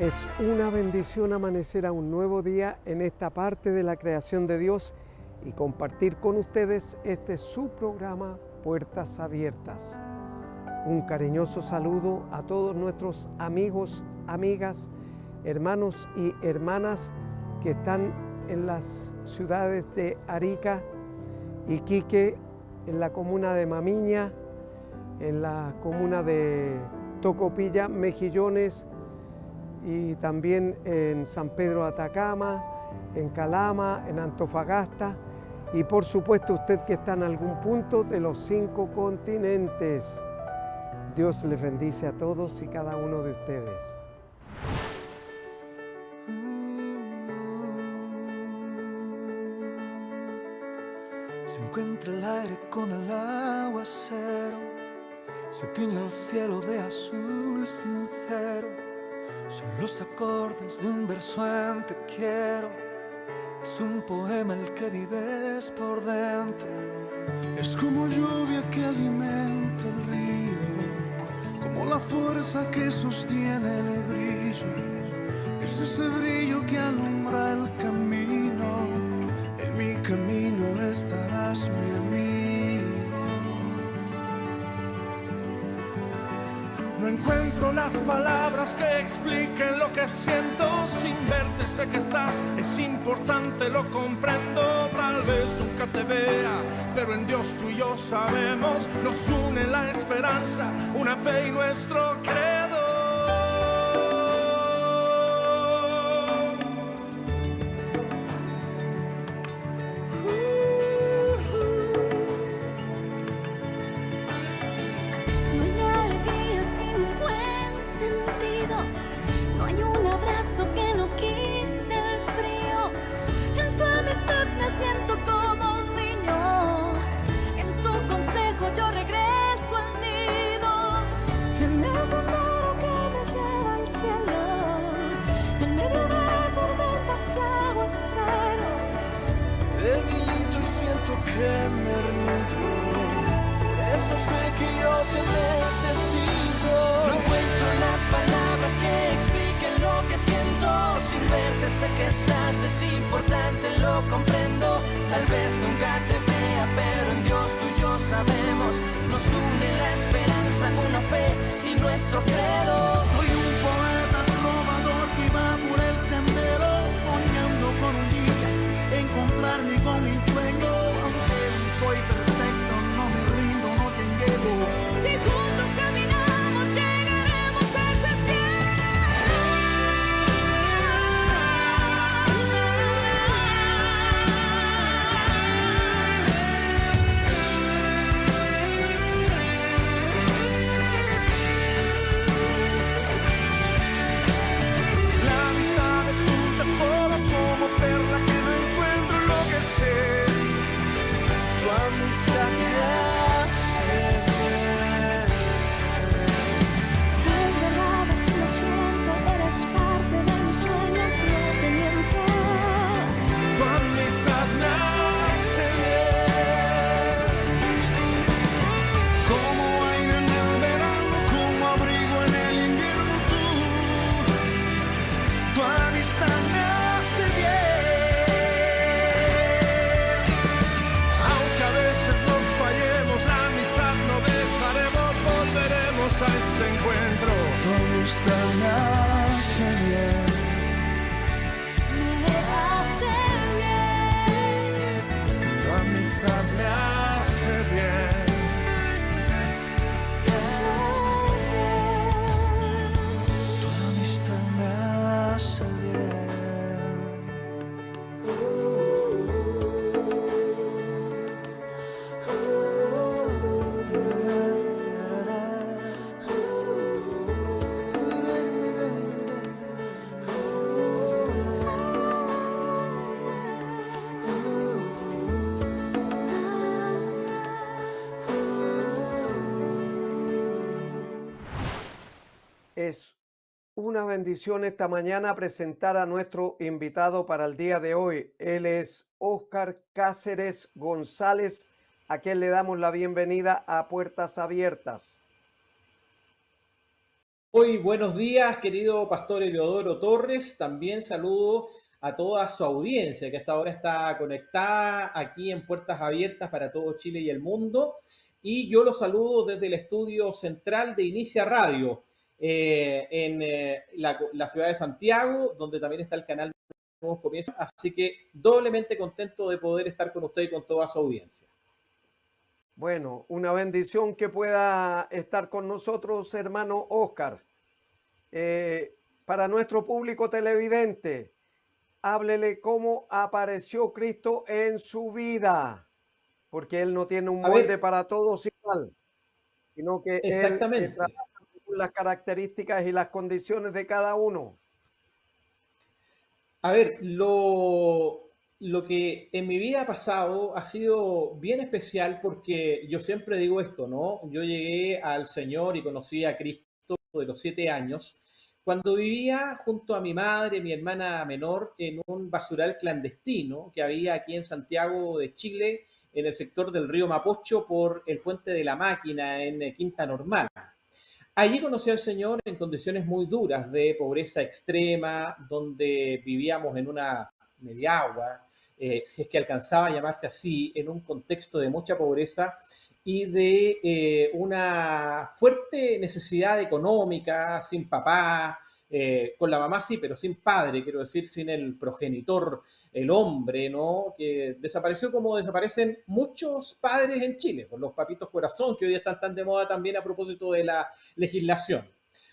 Es una bendición amanecer a un nuevo día en esta parte de la creación de Dios y compartir con ustedes este su programa Puertas Abiertas. Un cariñoso saludo a todos nuestros amigos, amigas, hermanos y hermanas que están en las ciudades de Arica, Iquique, en la comuna de Mamiña, en la comuna de Tocopilla, Mejillones, y también en San Pedro de Atacama, en Calama, en Antofagasta y por supuesto usted que está en algún punto de los 5 continentes. Dios les bendice a todos y cada uno de ustedes. Se encuentra el aire con el aguacero, se tiñe el cielo de azul sincero. Son los acordes de un verso en te quiero. Es un poema el que vives por dentro. Es como lluvia que alimenta el río, como la fuerza que sostiene el brillo. Es ese brillo que alumbra el camino. En mi camino estarás, mi amigo. No encuentro las palabras que expliquen lo que siento. Sin verte sé que estás, es importante, lo comprendo. Tal vez nunca te vea, pero en Dios tú y yo sabemos. Nos une la esperanza, una fe y nuestro credo. Que me rindo, por eso sé que yo te necesito. No encuentro las palabras que expliquen lo que siento. Sin verte sé que estás, es importante, lo comprendo. Tal vez nunca te vea, pero en Dios tú y yo sabemos. Nos une la esperanza, una fe y nuestro credo. Soy un poeta trovador que va por el sendero, soñando con un día encontrarme con mi sueño. Soy perfecto, no me rindo, no te engaño. Si juntos caminamos, llegaremos a ese La amistad es un tesoro como perla que no encuentro lo que sé. Tu amistad me hace bien. Es verdad, así lo siento. Eres parte de mis sueños, no te miento. Tu amistad me hace bien. Como aire en el verano, como abrigo en el invierno, tu amistad me hace bien. A este encuentro, tu amistad me hace bien. Me hace bien. Tu amistad me hace bien. Tu amistad me hace bien. Es una bendición esta mañana presentar a nuestro invitado para el día de hoy. Él es Óscar Cáceres González, a quien le damos la bienvenida a Puertas Abiertas. Muy buenos días, querido pastor Eleodoro Torres. También saludo a toda su audiencia que hasta ahora está conectada aquí en Puertas Abiertas para todo Chile y el mundo. Y yo los saludo desde el estudio central de Inicia Radio en la ciudad de Santiago, donde también está el canal Nuevos Comienzos. Así que doblemente contento de poder estar con usted y con toda su audiencia. Bueno, una bendición que pueda estar con nosotros, hermano Oscar. Para nuestro público televidente, háblele cómo apareció Cristo en su vida, porque Él no tiene un A molde ver, para todos igual, sino que Él exactamente. trabaja según las características y las condiciones de cada uno. A ver, lo que en mi vida ha pasado ha sido bien especial porque yo siempre digo esto, ¿no? Yo llegué al Señor y conocí a Cristo de los 7 años, cuando vivía junto a mi madre, mi hermana menor, en un basural clandestino que había aquí en Santiago de Chile, en el sector del río Mapocho, por el puente de la Máquina en Quinta Normal. Allí conocí al Señor en condiciones muy duras de pobreza extrema, donde vivíamos en una mediagua, si es que alcanzaba a llamarse así, en un contexto de mucha pobreza y de una fuerte necesidad económica, sin papá, con la mamá sí, pero sin padre, quiero decir, sin el progenitor, el hombre, ¿no? Que desapareció como desaparecen muchos padres en Chile, por los papitos corazón, que hoy están tan de moda también a propósito de la legislación.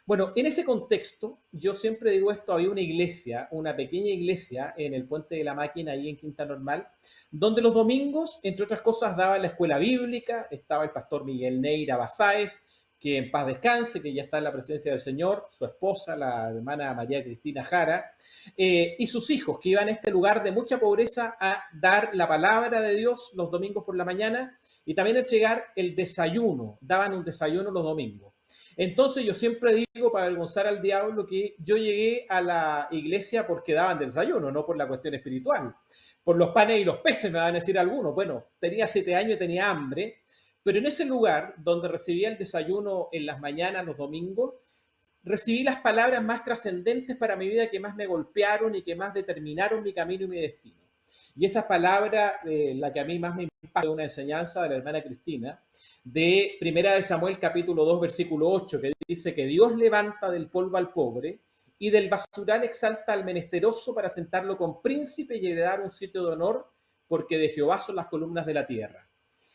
Bueno, en ese contexto, yo siempre digo esto, había una iglesia, una pequeña iglesia en el Puente de la Máquina, ahí en Quinta Normal, donde los domingos, entre otras cosas, daba la escuela bíblica, estaba el pastor Miguel Neira Basáez, que en paz descanse, que ya está en la presencia del Señor, su esposa, la hermana María Cristina Jara, y sus hijos, que iban a este lugar de mucha pobreza a dar la palabra de Dios los domingos por la mañana y también a entregar el desayuno, daban un desayuno los domingos. Entonces yo siempre digo, para avergonzar al diablo, que yo llegué a la iglesia porque daban desayuno, no por la cuestión espiritual. Por los panes y los peces, me van a decir algunos. Bueno, tenía 7 años y tenía hambre, pero en ese lugar donde recibía el desayuno en las mañanas, los domingos, recibí las palabras más trascendentes para mi vida que más me golpearon y que más determinaron mi camino y mi destino. Y esa palabra, la que a mí más me impacta, es una enseñanza de la hermana Cristina, de Primera de Samuel capítulo 2 versículo 8, que dice que Dios levanta del polvo al pobre y del basural exalta al menesteroso para sentarlo con príncipe y heredar un sitio de honor, porque de Jehová son las columnas de la tierra.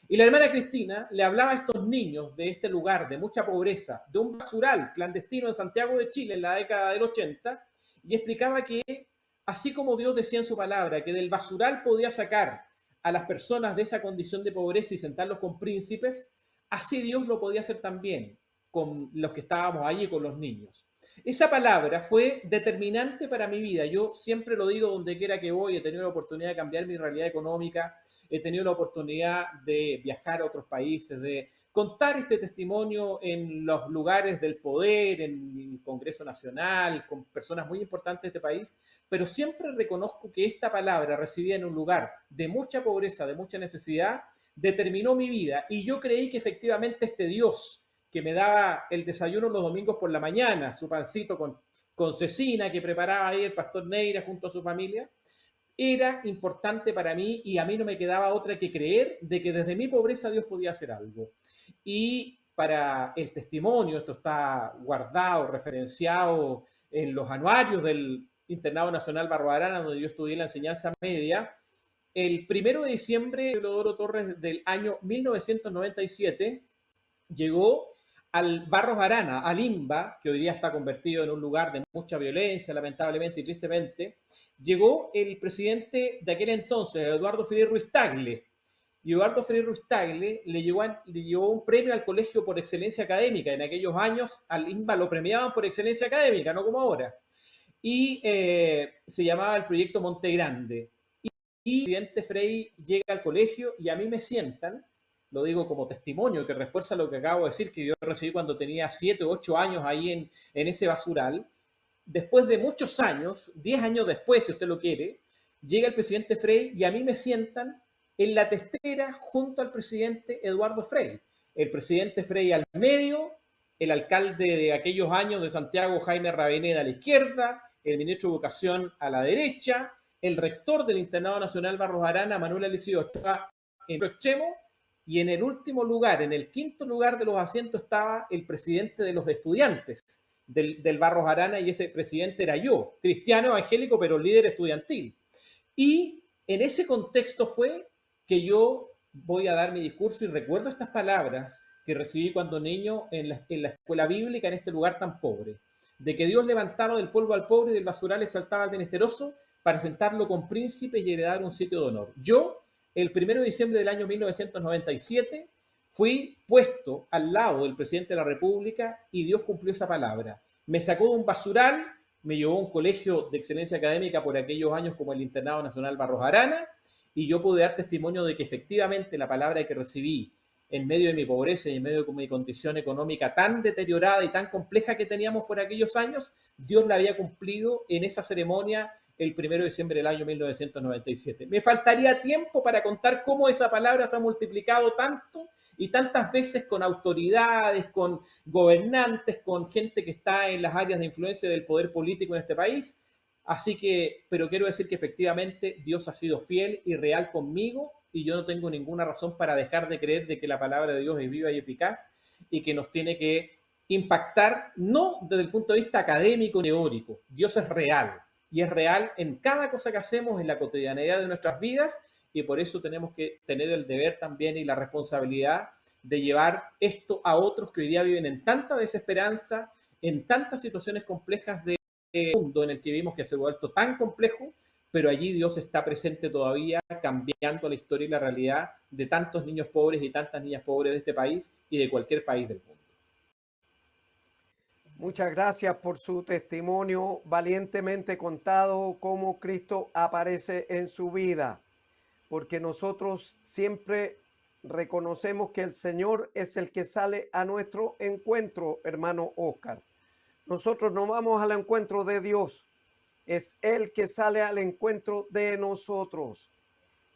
Y la hermana Cristina le hablaba a estos niños de este lugar de mucha pobreza, de un basural clandestino en Santiago de Chile en la década del 80, y explicaba que, así como Dios decía en su palabra, que del basural podía sacar a las personas de esa condición de pobreza y sentarlos con príncipes, así Dios lo podía hacer también con los que estábamos allí, con los niños. Esa palabra fue determinante para mi vida. Yo siempre lo digo donde quiera que voy, he tenido la oportunidad de cambiar mi realidad económica, he tenido la oportunidad de viajar a otros países, de contar este testimonio en los lugares del poder, en el Congreso Nacional, con personas muy importantes de este país, pero siempre reconozco que esta palabra recibida en un lugar de mucha pobreza, de mucha necesidad, determinó mi vida y yo creí que efectivamente este Dios que me daba el desayuno los domingos por la mañana, su pancito con cecina que preparaba ahí el pastor Neira junto a su familia, era importante para mí y a mí no me quedaba otra que creer de que desde mi pobreza Dios podía hacer algo. Y para el testimonio, esto está guardado, referenciado en los anuarios del Internado Nacional Barro Arana, donde yo estudié la enseñanza media, el 1 de diciembre, Eleodoro Torres del año 1997 llegó al Barros Arana, al INBA, que hoy día está convertido en un lugar de mucha violencia, lamentablemente y tristemente, llegó el presidente de aquel entonces, Eduardo Frei Ruiz Tagle. Y Eduardo Frei Ruiz Tagle le llevó un premio al Colegio por Excelencia Académica. En aquellos años al INBA lo premiaban por excelencia académica, no como ahora. Y se llamaba el proyecto Monte Grande. Y el presidente Frei llega al colegio y a mí me sientan, lo digo como testimonio que refuerza lo que acabo de decir, que yo recibí cuando tenía 7 u 8 años ahí en ese basural. Después de muchos años, 10 años después, si usted lo quiere, llega el presidente Frei y a mí me sientan en la testera junto al presidente Eduardo Frei. El presidente Frei al medio, el alcalde de aquellos años de Santiago, Jaime Raveneda, a la izquierda, el ministro de Educación a la derecha, el rector del Internado Nacional Barros Arana, Manuel Alexis, estaba en el extremo, y en el último lugar, en el quinto lugar de los asientos, estaba el presidente de los estudiantes del Barros Arana, y ese presidente era yo, cristiano evangélico, pero líder estudiantil. Y en ese contexto fue que yo voy a dar mi discurso, y recuerdo estas palabras que recibí cuando niño en la escuela bíblica, en este lugar tan pobre, de que Dios levantaba del polvo al pobre y del basural exaltaba al menesteroso para sentarlo con príncipes y heredar un sitio de honor. Yo, el 1 de diciembre del año 1997, fui puesto al lado del presidente de la República, y Dios cumplió esa palabra. Me sacó de un basural, me llevó a un colegio de excelencia académica por aquellos años como el Internado Nacional Barros Arana, y yo pude dar testimonio de que efectivamente la palabra que recibí en medio de mi pobreza y en medio de mi condición económica tan deteriorada y tan compleja que teníamos por aquellos años, Dios la había cumplido en esa ceremonia el 1 de diciembre del año 1997. Me faltaría tiempo para contar cómo esa palabra se ha multiplicado tanto y tantas veces con autoridades, con gobernantes, con gente que está en las áreas de influencia del poder político en este país. Así que, pero quiero decir que efectivamente Dios ha sido fiel y real conmigo, y yo no tengo ninguna razón para dejar de creer de que la palabra de Dios es viva y eficaz, y que nos tiene que impactar, no desde el punto de vista académico ni teórico. Dios es real, y es real en cada cosa que hacemos, en la cotidianidad de nuestras vidas, y por eso tenemos que tener el deber también y la responsabilidad de llevar esto a otros que hoy día viven en tanta desesperanza, en tantas situaciones complejas de mundo en el que vivimos, que se ha vuelto tan complejo, pero allí Dios está presente todavía, cambiando la historia y la realidad de tantos niños pobres y tantas niñas pobres de este país y de cualquier país del mundo. Muchas gracias por su testimonio valientemente contado, cómo Cristo aparece en su vida, porque nosotros siempre reconocemos que el Señor es el que sale a nuestro encuentro, hermano Oscar. Nosotros no vamos al encuentro de Dios, es Él que sale al encuentro de nosotros.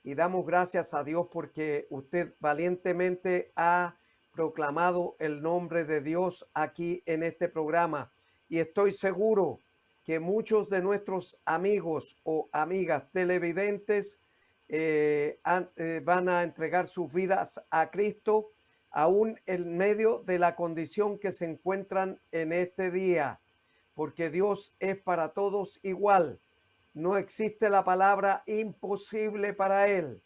Y damos gracias a Dios porque usted valientemente ha proclamado el nombre de Dios aquí en este programa. Y estoy seguro que muchos de nuestros amigos o amigas televidentes van a entregar sus vidas a Cristo, aún en medio de la condición que se encuentran en este día, porque Dios es para todos igual. No existe la palabra imposible para Él.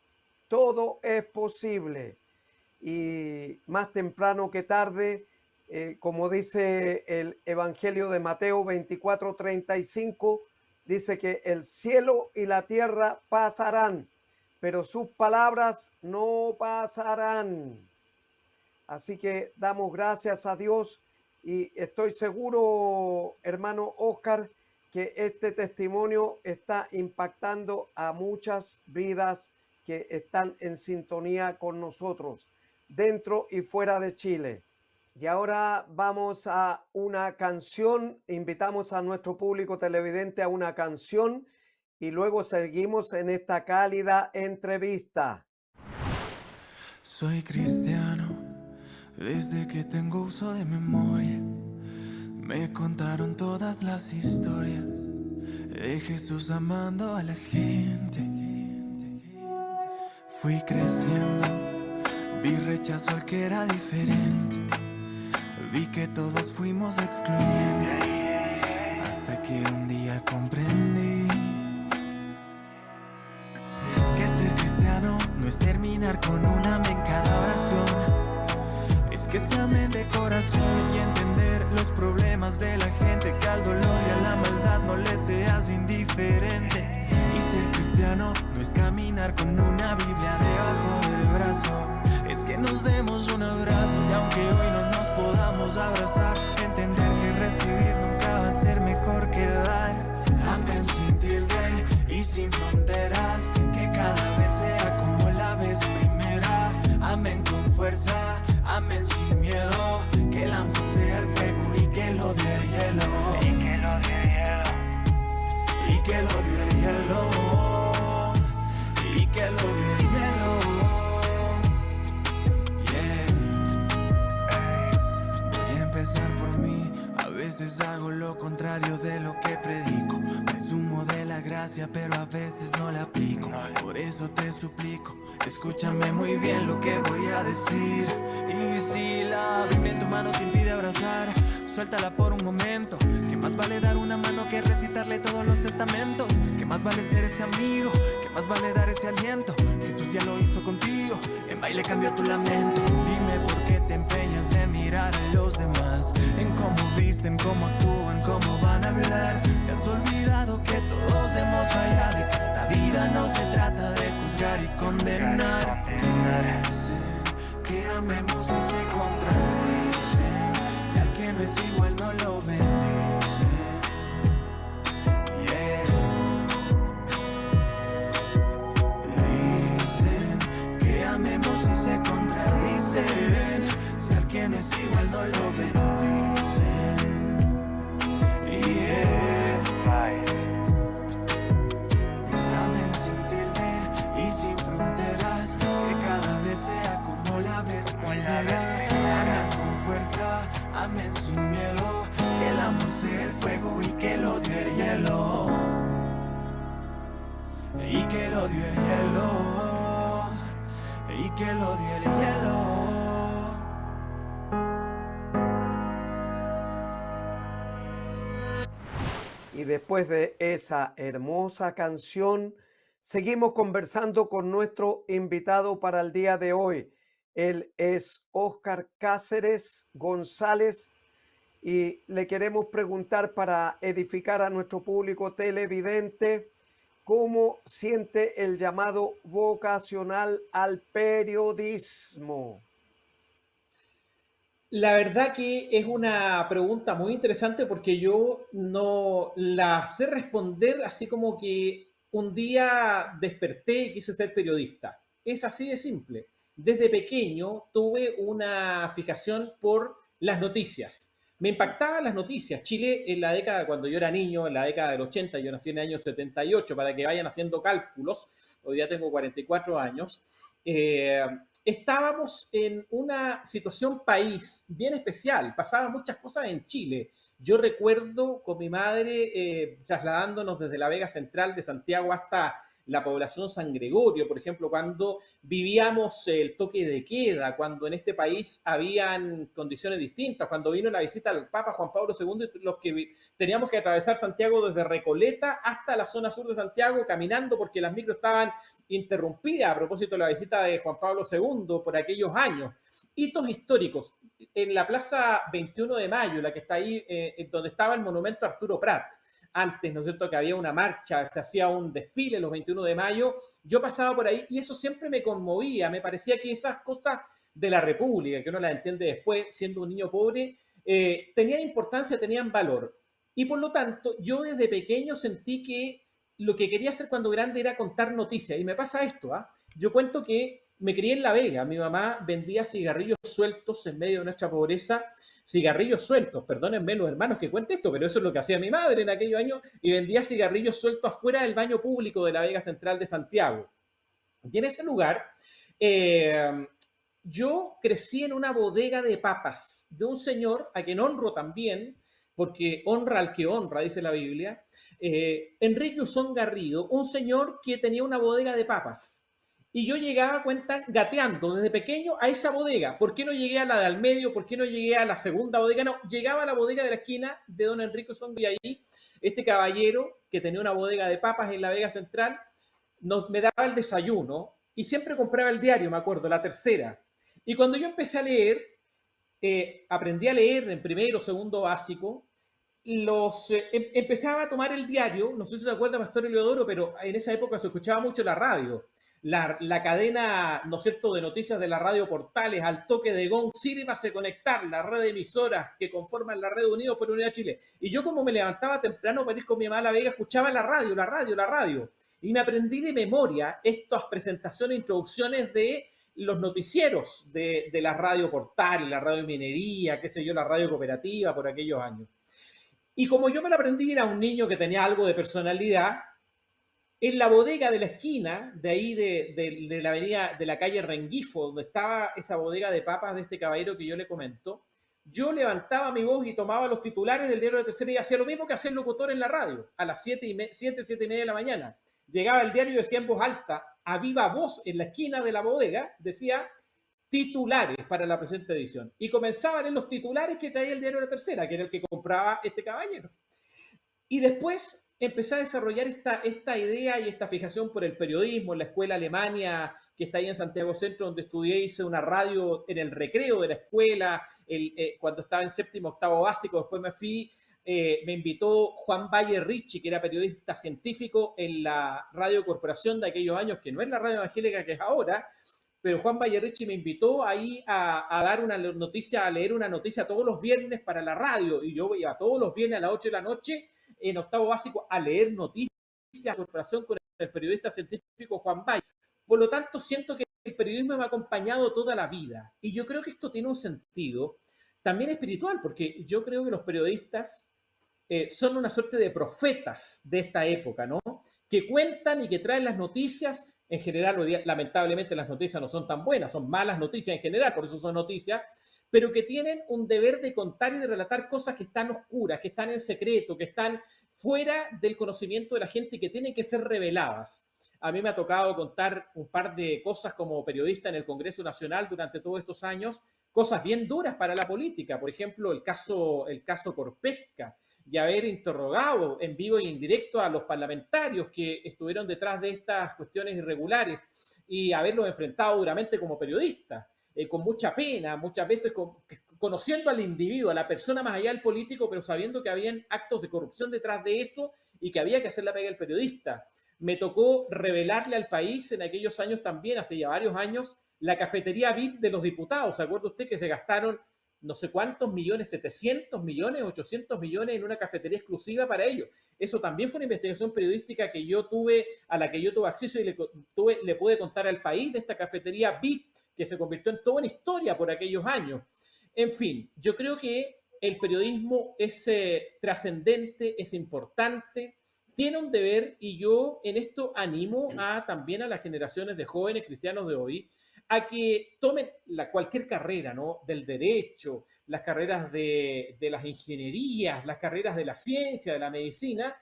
Todo es posible. Y más temprano que tarde, como dice el Evangelio de Mateo 24:35, dice que el cielo y la tierra pasarán, pero sus palabras no pasarán. Así que damos gracias a Dios, y estoy seguro, hermano Oscar, que este testimonio está impactando a muchas vidas que están en sintonía con nosotros, dentro y fuera de Chile. Y ahora vamos a una canción. Invitamos a nuestro público televidente a una canción y luego seguimos en esta cálida entrevista. Soy cristiano desde que tengo uso de memoria. Me contaron todas las historias de Jesús amando a la gente. Fui creciendo, vi rechazo al que era diferente. Vi que todos fuimos excluyentes, hasta que un día comprendí que ser cristiano no es terminar con un amén cada oración. Es que se amen de corazón y entender los problemas de la gente, que al dolor y a la maldad no le seas indiferente. Y ser cristiano no es caminar con una Biblia debajo del brazo. Es que nos demos un abrazo y aunque hoy no nos podamos abrazar, entender que recibir nunca va a ser mejor que dar. Amén sin tilde y sin fronteras, que cada vez sea como la vez primera. Amén con fuerza, amén sin miedo, que el amor sea el fuego y que el odio el hielo. Y que el odio el hielo. Y que el odio el hielo. Yeah. Voy a empezar contrario de lo que predico. Presumo de la gracia, pero a veces no la aplico. Por eso te suplico, escúchame muy bien lo que voy a decir. Y si la Biblia en tu mano te impide abrazar, suéltala por un momento. Que más vale dar una mano que recitarle todos los testamentos. Que más vale ser ese amigo, que más vale dar ese aliento. Jesús ya lo hizo contigo, en baile cambió tu lamento. Dime por qué te empeñas en mirar a los demás, en cómo visten, cómo actúan, cómo van a hablar. Te has olvidado que todos hemos fallado y que esta vida no se trata de juzgar y condenar. Dicen que amemos y se contradicen, si al que no es igual no lo bendice. Yeah. Dicen que amemos y se contradicen, si al que no es igual no lo bendicen. Yeah. Amen sin tilde y sin fronteras, que cada vez sea como la vez primera. Amen con fuerza, amen sin miedo, que el amor sea el fuego y que el odio el hielo. Y que el odio el hielo. Y que el odio el hielo. Y después de esa hermosa canción, seguimos conversando con nuestro invitado para el día de hoy. Él es Óscar Cáceres González y le queremos preguntar, para edificar a nuestro público televidente, ¿cómo siente el llamado vocacional al periodismo? La verdad que es una pregunta muy interesante porque yo no la sé responder así como que un día desperté y quise ser periodista. Es así de simple. Desde pequeño tuve una fijación por las noticias. Me impactaban las noticias. Chile en la década, cuando yo era niño, en la década del 80, yo nací en el año 78, para que vayan haciendo cálculos, hoy día tengo 44 años, estábamos en una situación país bien especial, pasaban muchas cosas en Chile. Yo recuerdo con mi madre trasladándonos desde la Vega Central de Santiago hasta la población San Gregorio, por ejemplo, cuando vivíamos el toque de queda, cuando en este país habían condiciones distintas, cuando vino la visita al Papa Juan Pablo II, los que teníamos que atravesar Santiago desde Recoleta hasta la zona sur de Santiago caminando porque las micros estaban interrumpida a propósito de la visita de Juan Pablo II por aquellos años. Hitos históricos. En la Plaza 21 de Mayo, la que está ahí, donde estaba el monumento a Arturo Prat, antes, ¿no es cierto?, que había una marcha, se hacía un desfile los 21 de mayo, yo pasaba por ahí y eso siempre me conmovía, me parecía que esas cosas de la República, que uno las entiende después, siendo un niño pobre, tenían importancia, tenían valor. Y por lo tanto, yo desde pequeño sentí que lo que quería hacer cuando grande era contar noticias. Y me pasa esto, ¿ah? Yo cuento que me crié en La Vega. Mi mamá vendía cigarrillos sueltos en medio de nuestra pobreza. Cigarrillos sueltos, perdónenme los hermanos que cuente esto, pero eso es lo que hacía mi madre en aquellos años, y vendía cigarrillos sueltos afuera del baño público de la Vega Central de Santiago. Y en ese lugar, yo crecí en una bodega de papas de un señor a quien honro también, porque honra al que honra, dice la Biblia, Enrique Usón Garrido, un señor que tenía una bodega de papas. Y yo llegaba, cuenta, gateando desde pequeño a esa bodega. ¿Por qué no llegué a la de al medio? ¿Por qué no llegué a la segunda bodega? No, llegaba a la bodega de la esquina de don Enrique Usón, y ahí este caballero que tenía una bodega de papas en la Vega Central me daba el desayuno y siempre compraba el diario, me acuerdo, La Tercera. Y cuando yo empecé a leer, aprendí a leer en primero o segundo básico, empezaba a tomar el diario, no sé si se acuerda Pastor Eleodoro, pero en esa época se escuchaba mucho la radio, la cadena, ¿no es cierto?, de noticias de la radio Portales, al toque de gong, sírvase conectar la red de emisoras que conforman la red Unidos por Unidad Chile. Y yo, como me levantaba temprano para ir con mi mamá a La Vega, escuchaba la radio, y me aprendí de memoria estas presentaciones, introducciones de los noticieros de la radio Portales, la radio Minería, qué sé yo, la radio Cooperativa, por aquellos años. Y como yo me lo aprendí, era un niño que tenía algo de personalidad, en la bodega de la esquina, de ahí de la avenida, de la calle Rengifo, donde estaba esa bodega de papas de este caballero que yo le comento, yo levantaba mi voz y tomaba los titulares del diario de la Tercera y hacía lo mismo que hacía el locutor en la radio, a las 7:30 de la mañana. Llegaba el diario y decía en voz alta, a viva voz, en la esquina de la bodega, decía titulares para la presente edición. Y comenzaban en los titulares que traía el diario de la Tercera, que era el que compraba este caballero. Y después empecé a desarrollar esta idea y esta fijación por el periodismo en la escuela Alemania, que está ahí en Santiago Centro, donde estudié, hice una radio en el recreo de la escuela, cuando estaba en séptimo, octavo básico. Después me invitó Juan Valle Ricci, que era periodista científico en la Radio Corporación de aquellos años, que no es la radio evangélica que es ahora, pero Juan Valle Ricci me invitó ahí a dar una noticia, a leer una noticia todos los viernes para la radio, y yo iba todos los viernes a las 8 de la noche en octavo básico a leer noticias de corporación con el periodista científico Juan Valle. Por lo tanto, siento que el periodismo me ha acompañado toda la vida. Y yo creo que esto tiene un sentido también espiritual, porque yo creo que los periodistas son una suerte de profetas de esta época, ¿no? Que cuentan y que traen las noticias. En general, hoy día, lamentablemente, las noticias no son tan buenas, son malas noticias en general, por eso son noticias, pero que tienen un deber de contar y de relatar cosas que están oscuras, que están en secreto, que están fuera del conocimiento de la gente y que tienen que ser reveladas. A mí me ha tocado contar un par de cosas como periodista en el Congreso Nacional durante todos estos años, cosas bien duras para la política. Por ejemplo, el caso Corpesca, y haber interrogado en vivo y en directo a los parlamentarios que estuvieron detrás de estas cuestiones irregulares y haberlos enfrentado duramente como periodista, con mucha pena, muchas veces conociendo al individuo, a la persona más allá del político, pero sabiendo que habían actos de corrupción detrás de esto y que había que hacer la pega del periodista. Me tocó revelarle al país en aquellos años también, hace ya varios años, la cafetería VIP de los diputados. ¿Se acuerda usted que se gastaron no sé cuántos millones, 700 millones, 800 millones en una cafetería exclusiva para ellos? Eso también fue una investigación periodística que yo tuve, a la que yo tuve acceso y le pude contar al país de esta cafetería VIP que se convirtió en toda una historia por aquellos años. En fin, yo creo que el periodismo es trascendente, es importante, tiene un deber, y yo en esto animo también a las generaciones de jóvenes cristianos de hoy a que tomen cualquier carrera, ¿no? Del derecho, las carreras de las ingenierías, las carreras de la ciencia, de la medicina,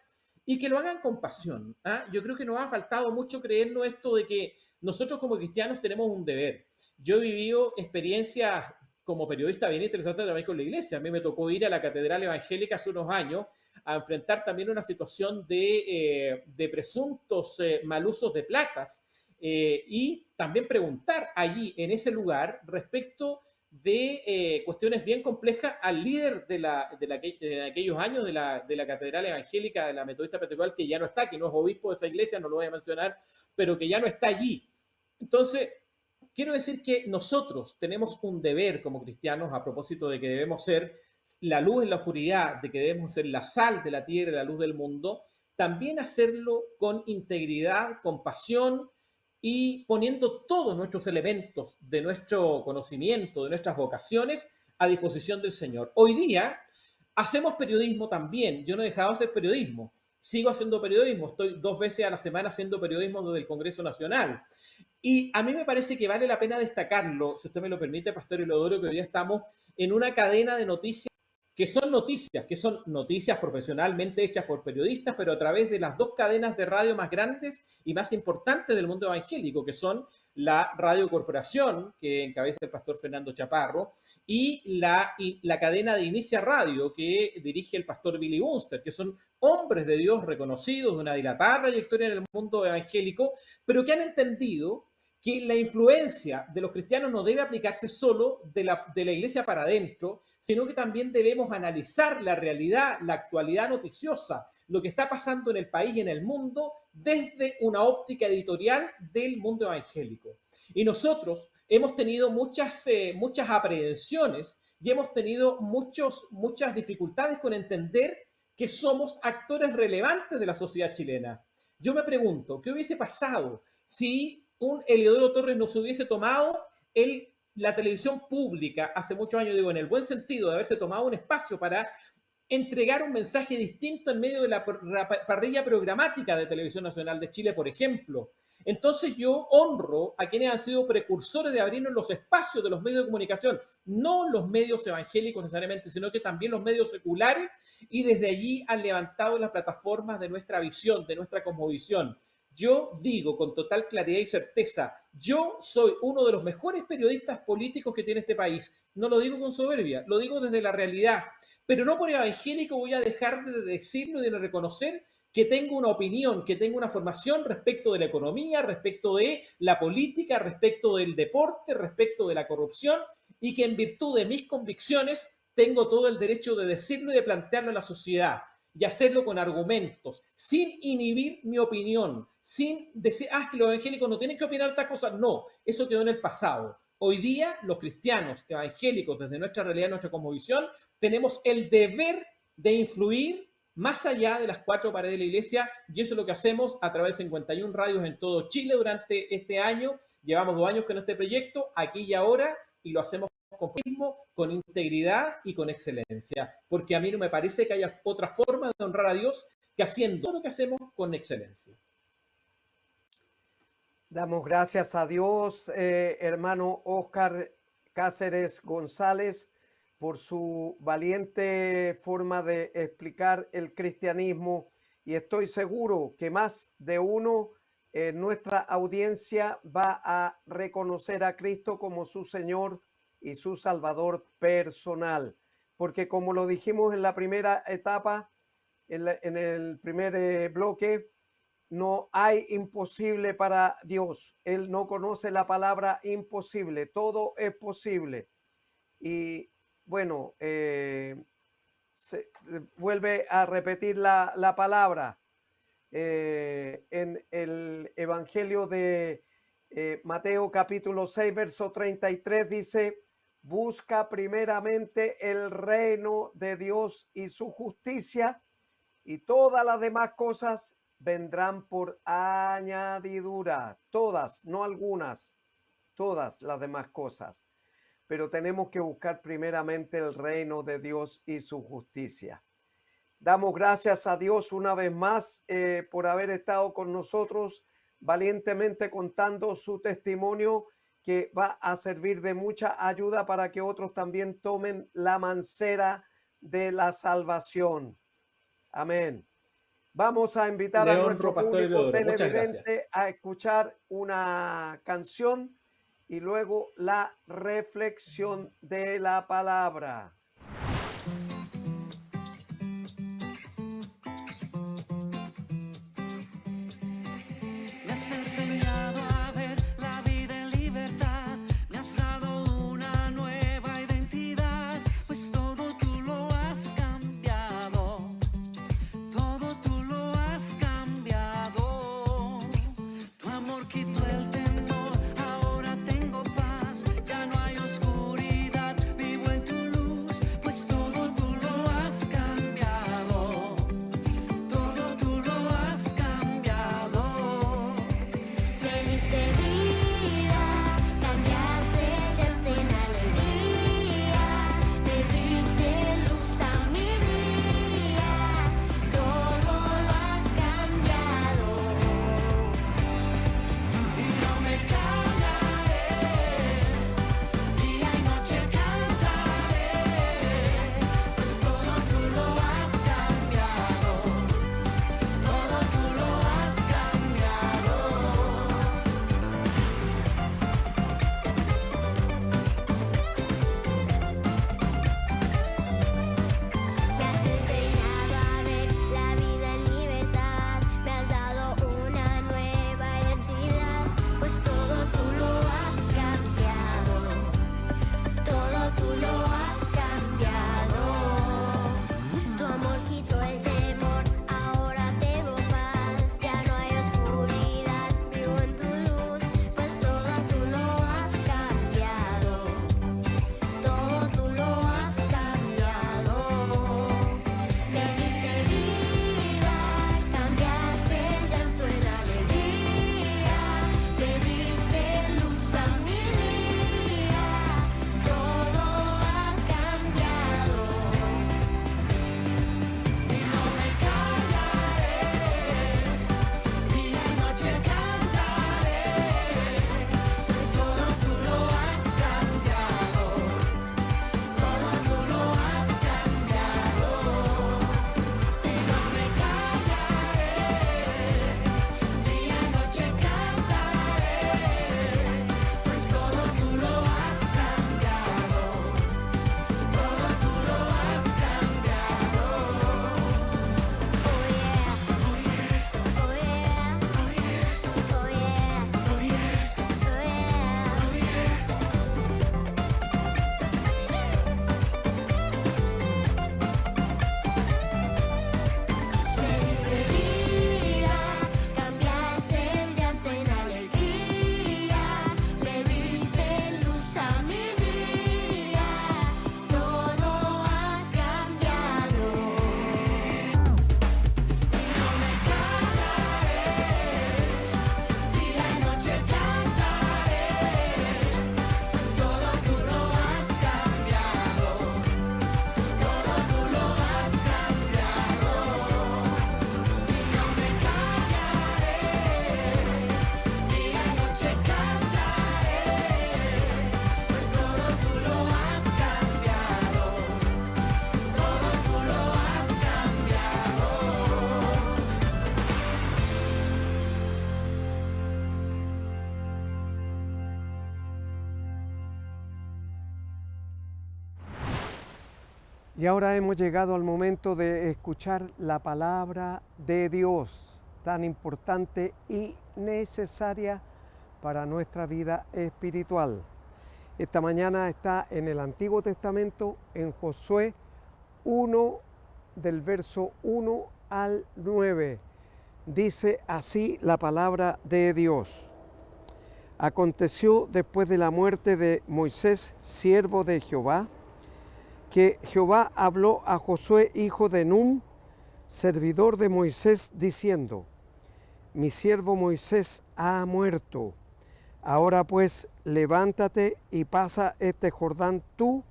y que lo hagan con pasión. Yo creo que nos ha faltado mucho creernos esto de que nosotros como cristianos tenemos un deber. Yo he vivido experiencias como periodista bien interesantes también con la iglesia. A mí me tocó ir a la Catedral Evangélica hace unos años a enfrentar también una situación de presuntos malusos de placas, y también preguntar allí en ese lugar respecto de cuestiones bien complejas al líder de aquellos años de la Catedral Evangélica de la Metodista Pentecostal, que ya no está, que no es obispo de esa iglesia, no lo voy a mencionar, pero que ya no está allí. Entonces, quiero decir que nosotros tenemos un deber como cristianos, a propósito de que debemos ser la luz en la oscuridad, de que debemos ser la sal de la tierra y la luz del mundo, también hacerlo con integridad, con pasión, y poniendo todos nuestros elementos de nuestro conocimiento, de nuestras vocaciones, a disposición del Señor. Hoy día hacemos periodismo también. Yo no he dejado de hacer periodismo. Sigo haciendo periodismo. Estoy 2 veces a la semana haciendo periodismo desde el Congreso Nacional. Y a mí me parece que vale la pena destacarlo, si usted me lo permite, Pastor Elodoro, que hoy día estamos en una cadena de noticias que son noticias profesionalmente hechas por periodistas, pero a través de las 2 cadenas de radio más grandes y más importantes del mundo evangélico, que son la Radio Corporación, que encabeza el pastor Fernando Chaparro, y la cadena de Inicia Radio, que dirige el pastor Billy Bunster, que son hombres de Dios reconocidos, de una dilatada trayectoria en el mundo evangélico, pero que han entendido que la influencia de los cristianos no debe aplicarse solo de la iglesia para adentro, sino que también debemos analizar la realidad, la actualidad noticiosa, lo que está pasando en el país y en el mundo desde una óptica editorial del mundo evangélico. Y nosotros hemos tenido muchas aprehensiones y hemos tenido muchas dificultades con entender que somos actores relevantes de la sociedad chilena. Yo me pregunto, ¿qué hubiese pasado si un Eliodoro Torres nos hubiese tomado la televisión pública hace muchos años, digo, en el buen sentido de haberse tomado un espacio para entregar un mensaje distinto en medio de la parrilla programática de Televisión Nacional de Chile, por ejemplo? Entonces yo honro a quienes han sido precursores de abrirnos los espacios de los medios de comunicación, no los medios evangélicos necesariamente, sino que también los medios seculares, y desde allí han levantado las plataformas de nuestra visión, de nuestra cosmovisión. Yo digo con total claridad y certeza, yo soy uno de los mejores periodistas políticos que tiene este país. No lo digo con soberbia, lo digo desde la realidad. Pero no por evangélico voy a dejar de decirlo y de reconocer que tengo una opinión, que tengo una formación respecto de la economía, respecto de la política, respecto del deporte, respecto de la corrupción, y que en virtud de mis convicciones tengo todo el derecho de decirlo y de plantearlo a la sociedad, y hacerlo con argumentos, sin inhibir mi opinión, sin decir, que los evangélicos no tienen que opinar estas cosas. No, eso quedó en el pasado. Hoy día, los cristianos evangélicos, desde nuestra realidad, nuestra cosmovisión, tenemos el deber de influir más allá de las cuatro paredes de la iglesia, y eso es lo que hacemos a través de 51 radios en todo Chile durante este año. Llevamos 2 años con este proyecto, aquí y ahora, y lo hacemos con optimismo, con integridad y con excelencia, porque a mí no me parece que haya otra forma de honrar a Dios que haciendo todo lo que hacemos con excelencia. Damos gracias a Dios, hermano Óscar Cáceres González, por su valiente forma de explicar el cristianismo, y estoy seguro que más de uno en nuestra audiencia va a reconocer a Cristo como su Señor y su Salvador personal, porque como lo dijimos en la primera etapa, en el primer bloque, no hay imposible para Dios. Él no conoce la palabra imposible, todo es posible. Y bueno, se vuelve a repetir la palabra en el Evangelio de Mateo capítulo 6, verso 33, dice: busca primeramente el reino de Dios y su justicia, y todas las demás cosas vendrán por añadidura. Todas, no algunas, todas las demás cosas. Pero tenemos que buscar primeramente el reino de Dios y su justicia. Damos gracias a Dios una vez más por haber estado con nosotros, valientemente contando su testimonio, que va a servir de mucha ayuda para que otros también tomen la mancera de la salvación. Amén. Vamos a invitar a nuestro público televidente a escuchar una canción y luego la reflexión de la palabra. Me has enseñado a ver la vida en libertad, me has dado una nueva identidad, pues todo tú lo has cambiado, todo tú lo has cambiado. Tu amor quitó el temor, ahora tengo paz, ya no hay oscuridad, vivo en tu luz, pues todo tú lo has cambiado, todo tú lo has cambiado. Y ahora hemos llegado al momento de escuchar la palabra de Dios, tan importante y necesaria para nuestra vida espiritual. Esta mañana está en el Antiguo Testamento, en Josué 1, del verso 1 al 9. Dice así la palabra de Dios. Aconteció después de la muerte de Moisés, siervo de Jehová, que Jehová habló a Josué, hijo de Nun, servidor de Moisés, diciendo: Mi siervo Moisés ha muerto. Ahora pues, levántate y pasa este Jordán tú,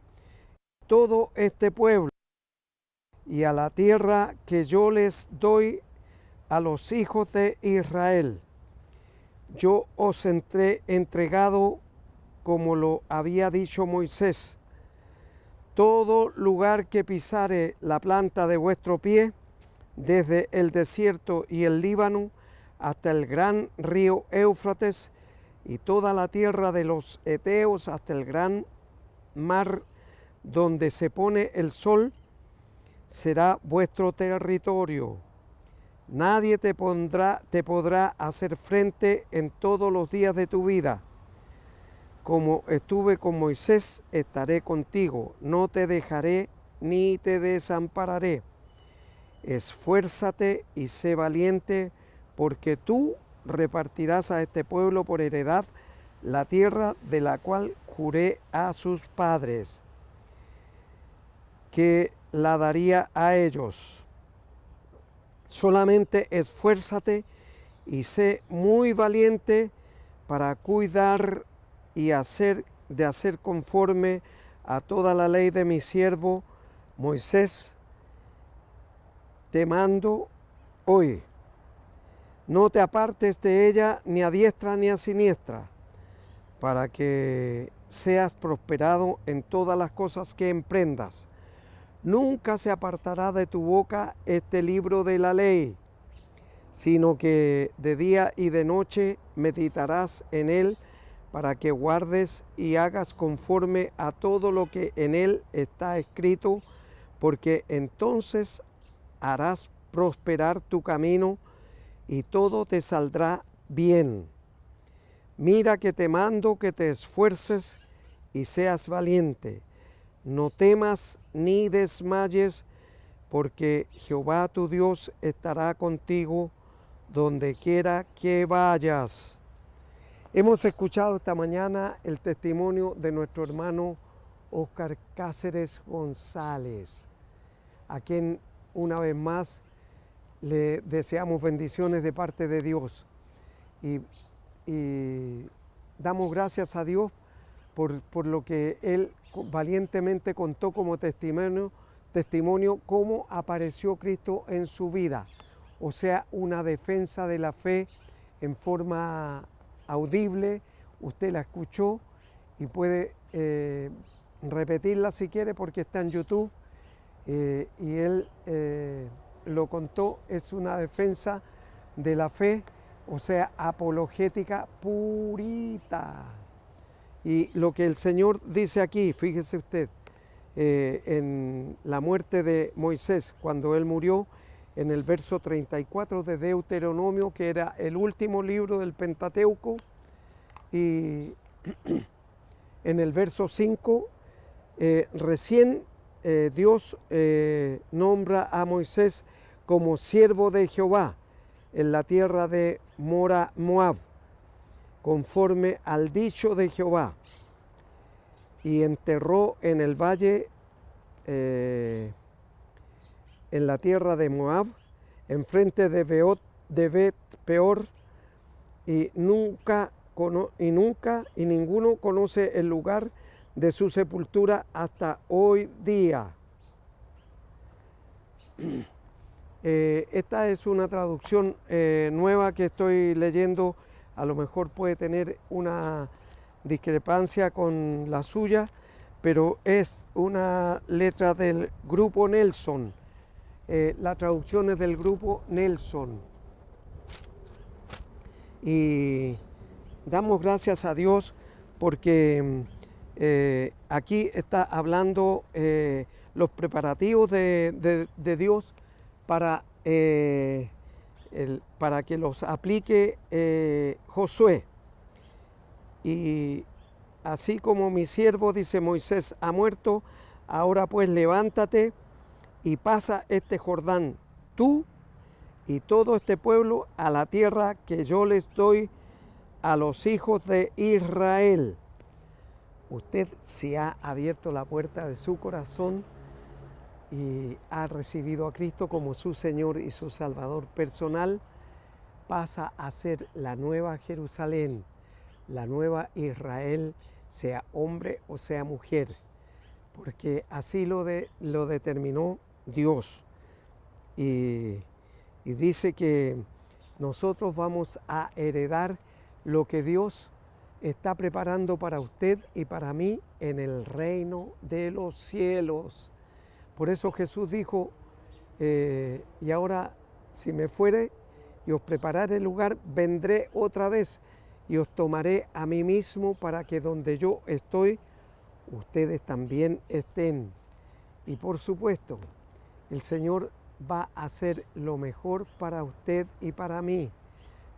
todo este pueblo, y a la tierra que yo les doy a los hijos de Israel. Yo os he entregado como lo había dicho Moisés. Todo lugar que pisare la planta de vuestro pie, desde el desierto y el Líbano hasta el gran río Éufrates, y toda la tierra de los Eteos hasta el gran mar donde se pone el sol, será vuestro territorio. Nadie te podrá hacer frente en todos los días de tu vida. Como estuve con Moisés, estaré contigo, no te dejaré ni te desampararé. Esfuérzate y sé valiente, porque tú repartirás a este pueblo por heredad la tierra de la cual juré a sus padres, que la daría a ellos. Solamente esfuérzate y sé muy valiente para cuidar y hacer conforme a toda la ley de mi siervo Moisés. Te mando hoy. No te apartes de ella ni a diestra ni a siniestra, para que seas prosperado en todas las cosas que emprendas. Nunca se apartará de tu boca este libro de la ley, sino que de día y de noche meditarás en él, para que guardes y hagas conforme a todo lo que en él está escrito, porque entonces harás prosperar tu camino y todo te saldrá bien. Mira que te mando que te esfuerces y seas valiente. No temas ni desmayes, porque Jehová tu Dios estará contigo donde quiera que vayas. Hemos escuchado esta mañana el testimonio de nuestro hermano Óscar Cáceres González, a quien una vez más le deseamos bendiciones de parte de Dios y damos gracias a Dios por lo que él valientemente contó como testimonio cómo apareció Cristo en su vida, o sea, una defensa de la fe en forma audible. Usted la escuchó y puede repetirla si quiere, porque está en YouTube, y él lo contó. Es una defensa de la fe, o sea, apologética purita. Y lo que el Señor dice aquí, fíjese usted, en la muerte de Moisés, cuando él murió, en el verso 34 de Deuteronomio, que era el último libro del Pentateuco, y en el verso 5, recién Dios nombra a Moisés como siervo de Jehová en la tierra de Moab, conforme al dicho de Jehová, y enterró en el valle, en la tierra de Moab, enfrente de Bet Peor, y ninguno conoce el lugar de su sepultura hasta hoy día. Esta es una traducción nueva que estoy leyendo. A lo mejor puede tener una discrepancia con la suya, pero es una letra del Grupo Nelson. La traducción es del Grupo Nelson. Y damos gracias a Dios porque aquí está hablando los preparativos de Dios para, para que los aplique Josué. Y así como mi siervo, dice Moisés, ha muerto, ahora pues levántate y pasa este Jordán, tú y todo este pueblo, a la tierra que yo les doy a los hijos de Israel. Usted, si ha abierto la puerta de su corazón y ha recibido a Cristo como su Señor y su Salvador personal, pasa a ser la nueva Jerusalén, la nueva Israel, sea hombre o sea mujer, porque así lo determinó Dios. Y dice que nosotros vamos a heredar lo que Dios está preparando para usted y para mí en el reino de los cielos. Por eso Jesús dijo, y ahora si me fuere y os prepararé el lugar, vendré otra vez y os tomaré a mí mismo para que donde yo estoy, ustedes también estén. Y por supuesto, el Señor va a hacer lo mejor para usted y para mí,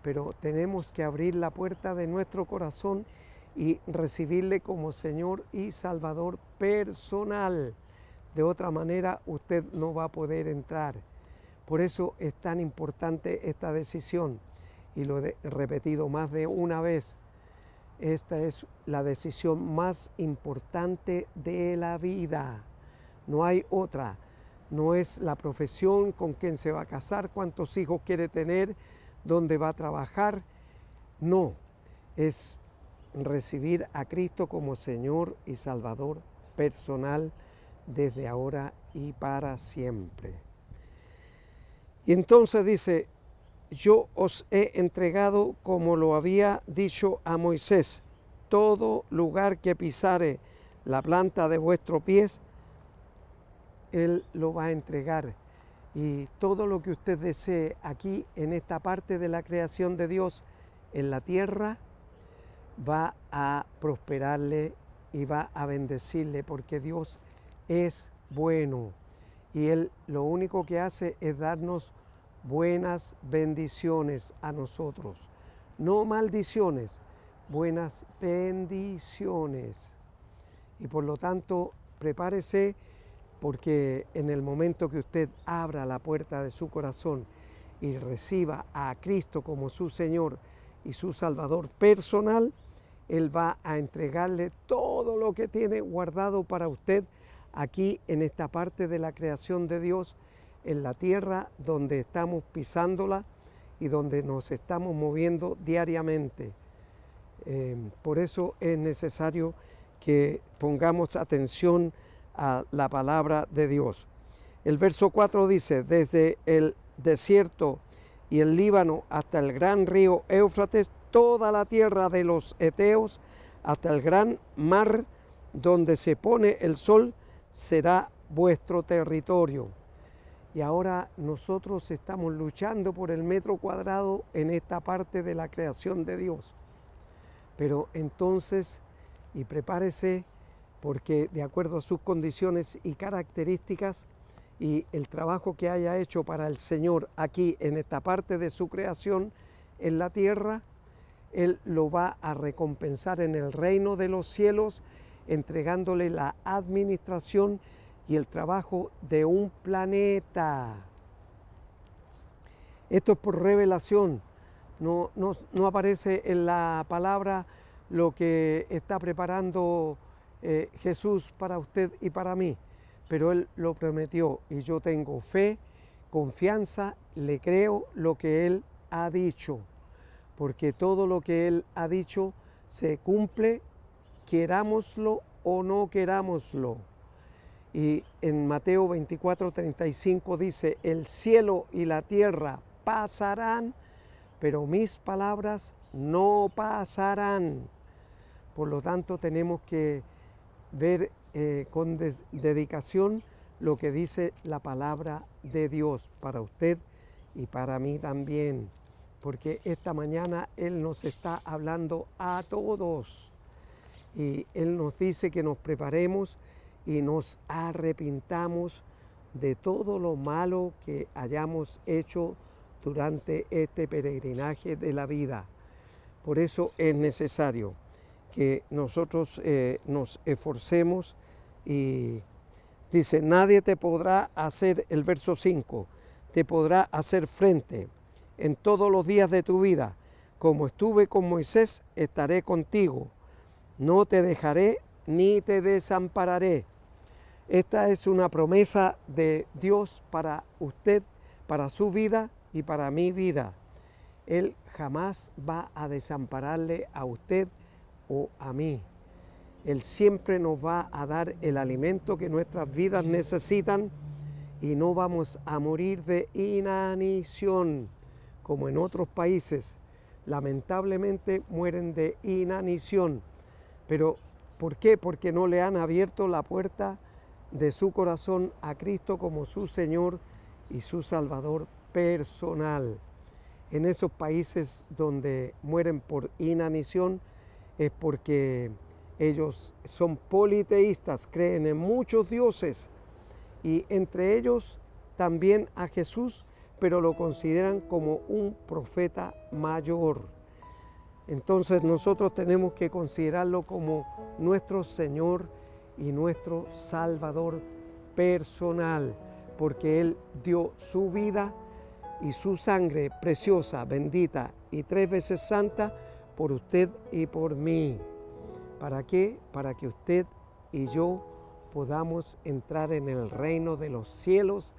pero tenemos que abrir la puerta de nuestro corazón y recibirle como Señor y Salvador personal. De otra manera, usted no va a poder entrar. Por eso es tan importante esta decisión, y lo he repetido más de una vez. Esta es la decisión más importante de la vida. No hay otra. No es la profesión, con quién se va a casar, cuántos hijos quiere tener, dónde va a trabajar. No, es recibir a Cristo como Señor y Salvador personal desde ahora y para siempre. Y entonces dice, yo os he entregado, como lo había dicho a Moisés, todo lugar que pisare la planta de vuestros pies, Él lo va a entregar. Y todo lo que usted desee aquí en esta parte de la creación de Dios en la tierra, va a prosperarle y va a bendecirle, porque Dios es bueno. Y Él lo único que hace es darnos buenas bendiciones a nosotros. No maldiciones, buenas bendiciones. Y por lo tanto, prepárese, porque en el momento que usted abra la puerta de su corazón y reciba a Cristo como su Señor y su Salvador personal, Él va a entregarle todo lo que tiene guardado para usted aquí en esta parte de la creación de Dios, en la tierra donde estamos pisándola y donde nos estamos moviendo diariamente. Por eso es necesario que pongamos atención a la palabra de Dios. El verso 4 dice, desde el desierto y el Líbano hasta el gran río Éufrates, toda la tierra de los Eteos, hasta el gran mar donde se pone el sol, será vuestro territorio. Y ahora nosotros estamos luchando por el metro cuadrado en esta parte de la creación de Dios. Pero entonces, y prepárese, porque de acuerdo a sus condiciones y características y el trabajo que haya hecho para el Señor aquí en esta parte de su creación en la tierra, Él lo va a recompensar en el reino de los cielos, entregándole la administración y el trabajo de un planeta. Esto es por revelación, no aparece en la palabra lo que está preparando Jesús para usted y para mí, pero Él lo prometió y yo tengo fe, confianza, le creo lo que Él ha dicho, porque todo lo que Él ha dicho se cumple, querámoslo o no querámoslo. Y en Mateo 24:35 dice, el cielo y la tierra pasarán, pero mis palabras no pasarán. Por lo tanto, tenemos que ver con dedicación lo que dice la palabra de Dios para usted y para mí también, porque esta mañana Él nos está hablando a todos y Él nos dice que nos preparemos y nos arrepintamos de todo lo malo que hayamos hecho durante este peregrinaje de la vida. Por eso es necesario que nosotros nos esforcemos y dice, nadie te podrá hacer, el verso 5, te podrá hacer frente en todos los días de tu vida. Como estuve con Moisés, estaré contigo. No te dejaré ni te desampararé. Esta es una promesa de Dios para usted, para su vida y para mi vida. Él jamás va a desampararle a usted o a mí. Él siempre nos va a dar el alimento que nuestras vidas necesitan y no vamos a morir de inanición, como en otros países. Lamentablemente mueren de inanición. Pero ¿por qué? Porque no le han abierto la puerta de su corazón a Cristo como su Señor y su Salvador personal. En esos países donde mueren por inanición es porque ellos son politeístas, creen en muchos dioses y entre ellos también a Jesús, pero lo consideran como un profeta mayor. Entonces nosotros tenemos que considerarlo como nuestro Señor y nuestro Salvador personal, porque Él dio su vida y su sangre preciosa, bendita y 3 veces santa por usted y por mí. ¿Para qué? Para que usted y yo podamos entrar en el reino de los cielos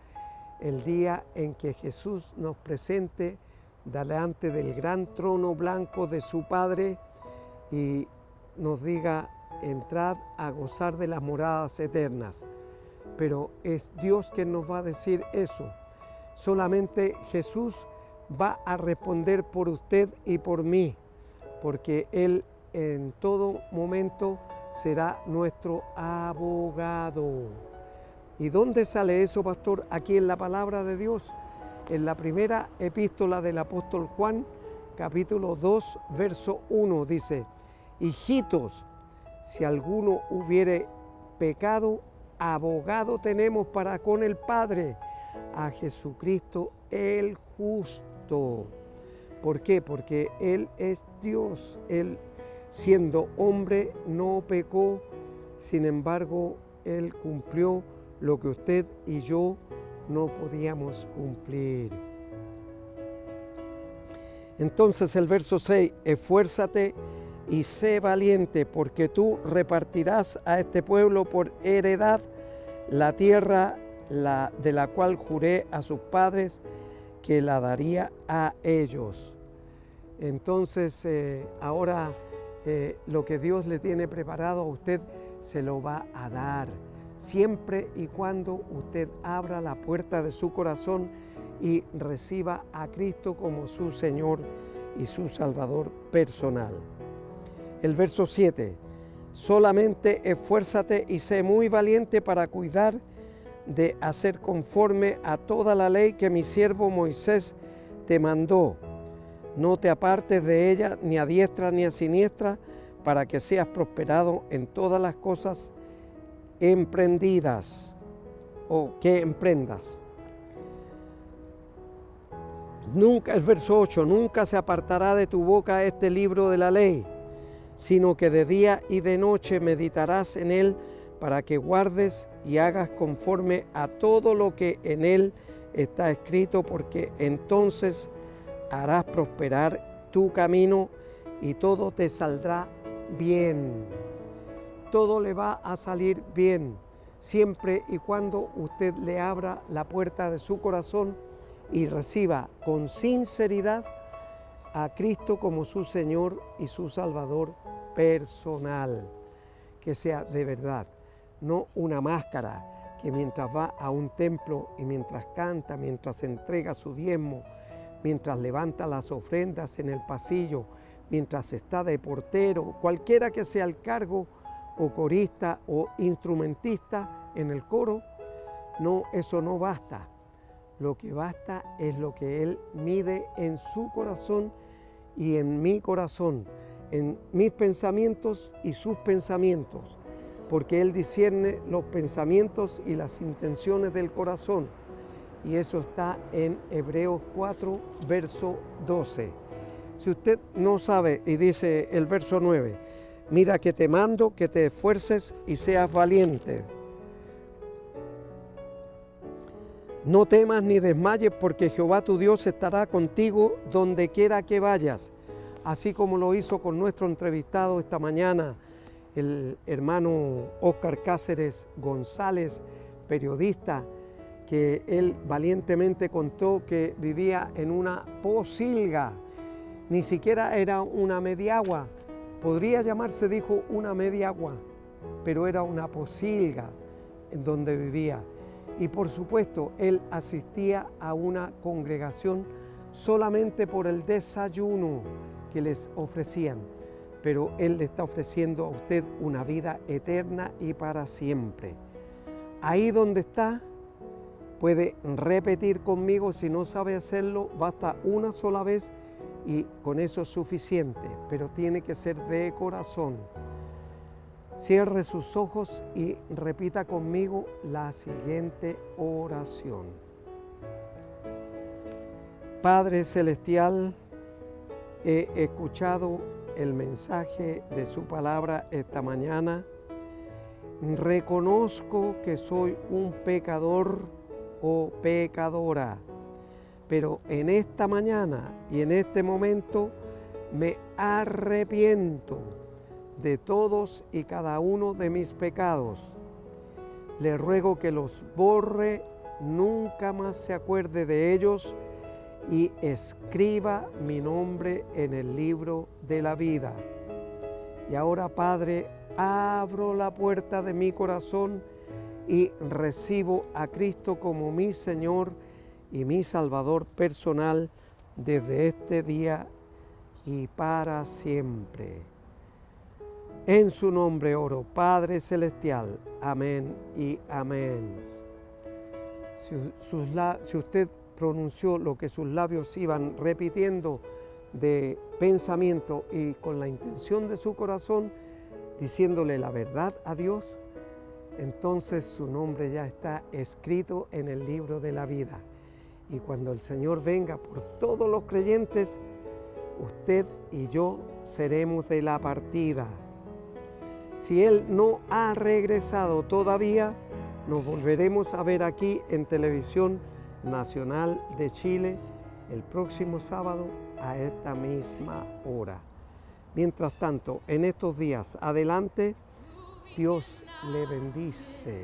el día en que Jesús nos presente delante del gran trono blanco de su Padre y nos diga, entrad a gozar de las moradas eternas. Pero es Dios quien nos va a decir eso. Solamente Jesús va a responder por usted y por mí, porque Él en todo momento será nuestro abogado. ¿Y dónde sale eso, pastor? Aquí en la palabra de Dios, en la primera epístola del apóstol Juan, capítulo 2, verso 1, dice, hijitos, si alguno hubiere pecado, abogado tenemos para con el Padre, a Jesucristo el justo. ¿Por qué? Porque Él es Dios. Él, siendo hombre, no pecó. Sin embargo, Él cumplió lo que usted y yo no podíamos cumplir. Entonces el verso 6, esfuérzate y sé valiente, porque tú repartirás a este pueblo por heredad la tierra de la cual juré a sus padres que la daría a ellos. Entonces ahora lo que Dios le tiene preparado a usted se lo va a dar, siempre y cuando usted abra la puerta de su corazón y reciba a Cristo como su Señor y su Salvador personal. El verso 7, solamente esfuérzate y sé muy valiente para cuidar de hacer conforme a toda la ley que mi siervo Moisés te mandó. No te apartes de ella ni a diestra ni a siniestra, para que seas prosperado en todas las cosas emprendidas o que emprendas. Nunca, el verso 8, nunca se apartará de tu boca este libro de la ley, sino que de día y de noche meditarás en él, para que guardes y hagas conforme a todo lo que en él está escrito, porque entonces harás prosperar tu camino y todo te saldrá bien. Todo le va a salir bien, siempre y cuando usted le abra la puerta de su corazón y reciba con sinceridad a Cristo como su Señor y su Salvador personal. Que sea de verdad, no una máscara que mientras va a un templo y mientras canta, mientras entrega su diezmo, mientras levanta las ofrendas en el pasillo, mientras está de portero, cualquiera que sea el cargo, o corista o instrumentista en el coro, no, eso no basta. Lo que basta es lo que Él mide en su corazón y en mi corazón, en mis pensamientos y sus pensamientos. porque Él discierne los pensamientos y las intenciones del corazón. Y eso está en Hebreos 4, verso 12. Si usted no sabe, y dice el verso 9, mira que te mando que te esfuerces y seas valiente. No temas ni desmayes, porque Jehová tu Dios estará contigo donde quiera que vayas. Así como lo hizo con nuestro entrevistado esta mañana, el hermano Óscar Cáceres González, periodista, que él valientemente contó que vivía en una pocilga. Ni siquiera era una mediagua. Podría llamarse, dijo, una mediagua, pero era una pocilga en donde vivía. Y por supuesto, él asistía a una congregación solamente por el desayuno que les ofrecían. Pero él le está ofreciendo a usted una vida eterna y para siempre. Ahí donde está, puede repetir conmigo. Si no sabe hacerlo, basta una sola vez y con eso es suficiente, pero tiene que ser de corazón. Cierre sus ojos y repita conmigo la siguiente oración. Padre Celestial, he escuchado el mensaje de su palabra esta mañana. Reconozco que soy un pecador o pecadora, pero en esta mañana y en este momento me arrepiento de todos y cada uno de mis pecados. Le ruego que los borre, nunca más se acuerde de ellos y escriba mi nombre en el libro de la vida. Y ahora, Padre, abro la puerta de mi corazón y recibo a Cristo como mi Señor y mi Salvador personal desde este día y para siempre. En su nombre oro, Padre Celestial. Amén y amén. Si usted pronunció lo que sus labios iban repitiendo de pensamiento y con la intención de su corazón, diciéndole la verdad a Dios, entonces su nombre ya está escrito en el libro de la vida. Y cuando el Señor venga por todos los creyentes, usted y yo seremos de la partida. Si Él no ha regresado todavía, nos volveremos a ver aquí en Televisión Nacional de Chile el próximo sábado a esta misma hora. Mientras tanto, en estos días adelante, Dios le bendice.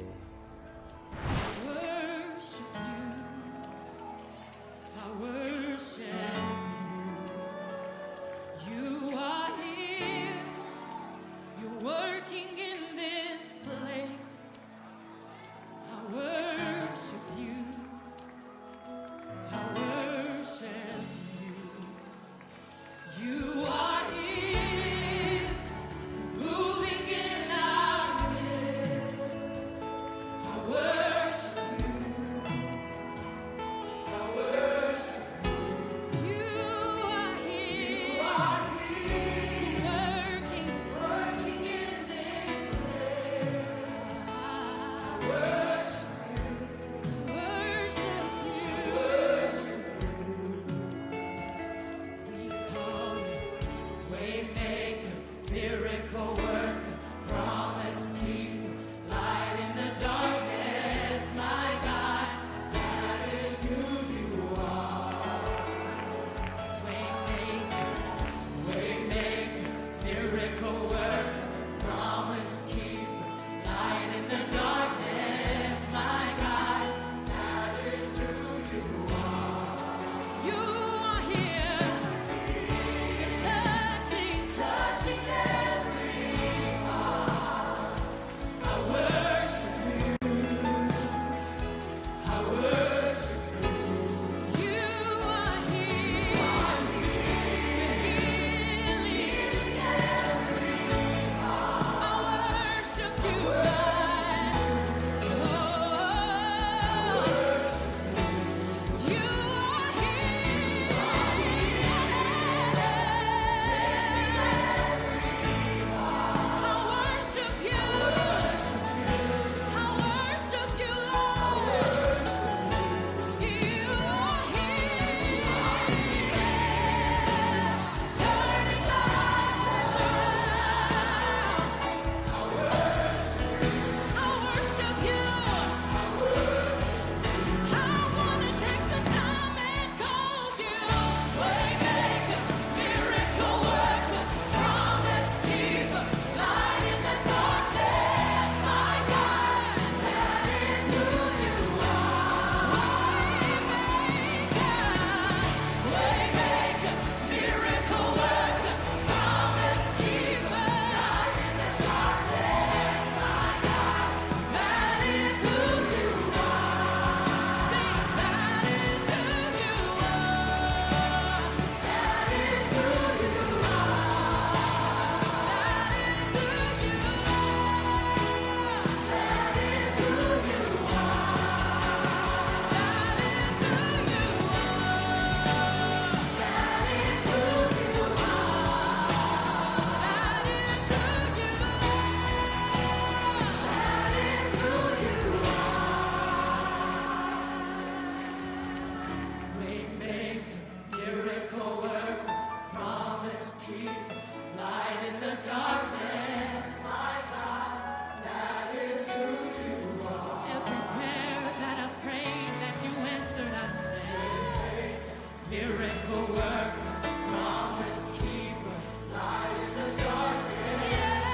miracle worker, promise keeper, light in the darkness.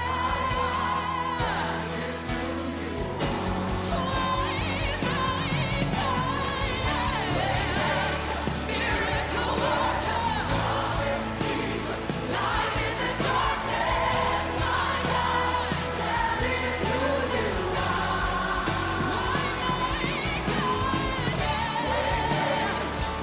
That is who you are. Miracle worker, promise keeper, light in the darkness. My God, that is who you are.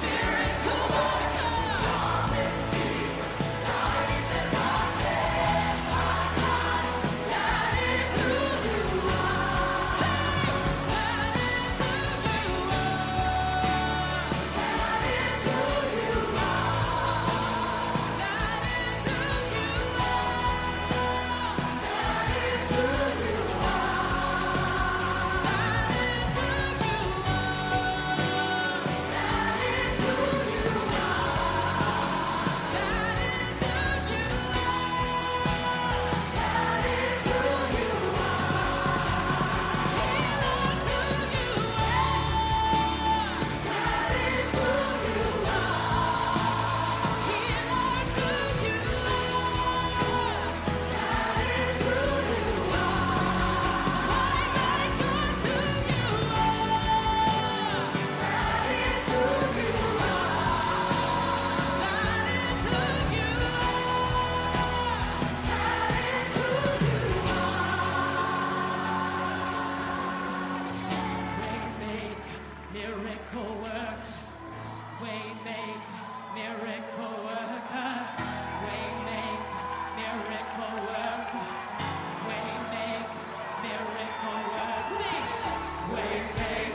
Miracle worker, promise keeper, light in the darkness. My God, that is who you are. That is who you are. That is who you are. That is who you are. That is who you are. Miracle worker, waymaker, miracle worker, waymaker, miracle worker, waymaker, miracle worker. Sing, waymaker.